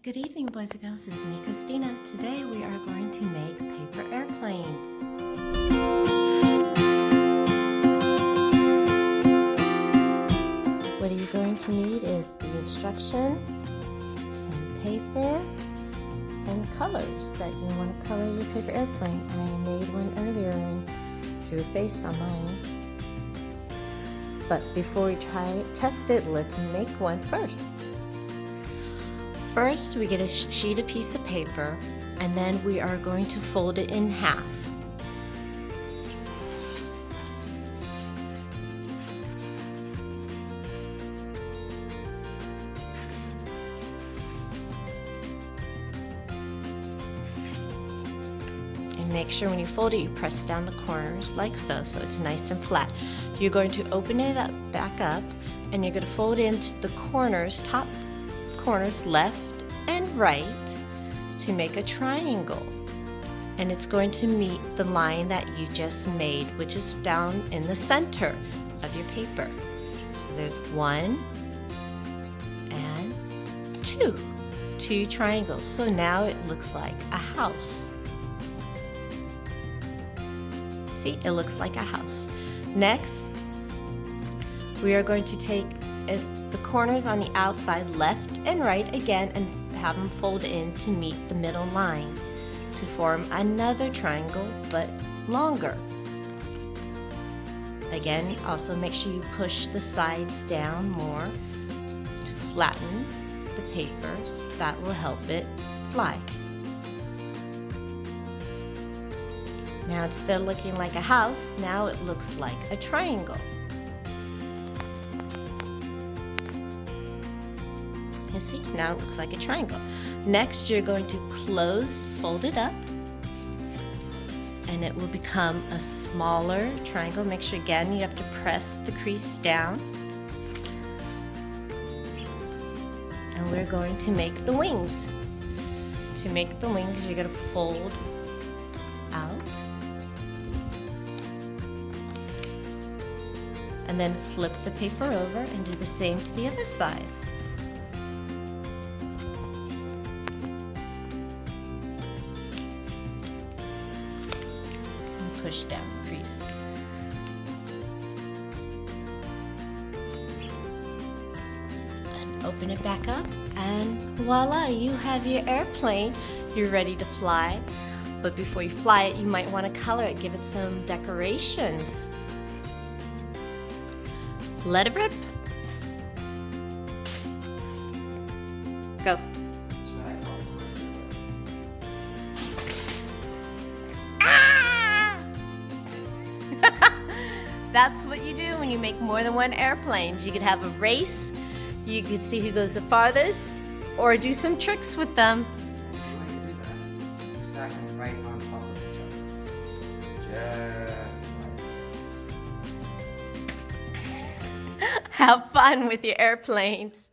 Good evening, boys and girls. It's me, Christina. Today we are going to make paper airplanes. What you're going to need is the instruction, some paper, and colors that you want to color your paper airplane. I made one earlier and drew a face on mine. But before we test it, let's make one first. First, we get a sheet of piece of paper, and then we are going to fold it in half. And make sure when you fold it, you press down the corners like so it's nice and flat. You're going to open it up, back up, and you're going to fold into the corners, top corners left and right, to make a triangle, and it's going to meet the line that you just made, which is down in the center of your paper. So there's one and two triangles. So now it looks like a house. See, it looks like a house. Next, we are going to take the corners on the outside, left and right again, and have them fold in to meet the middle line to form another triangle, but longer. Again, also make sure you push the sides down more to flatten the paper. So that will help it fly. Now, instead of looking like a house, now it looks like a triangle. You see, now it looks like a triangle. Next, you're going to fold it up, and it will become a smaller triangle. Make sure again you have to press the crease down. And we're going to make the wings. To make the wings, you're going to fold out, and then flip the paper over and do the same to the other side. And push down the crease. And open it back up, and voila, you have your airplane. You're ready to fly. But before you fly it, you might want to color it, give it some decorations. Let it rip. Go. Ah! That's what you do when you make more than one airplane. You could have a race, you could see who goes the farthest, or do some tricks with them. Stack them right on top of each other. Just like this. Have fun with your airplanes.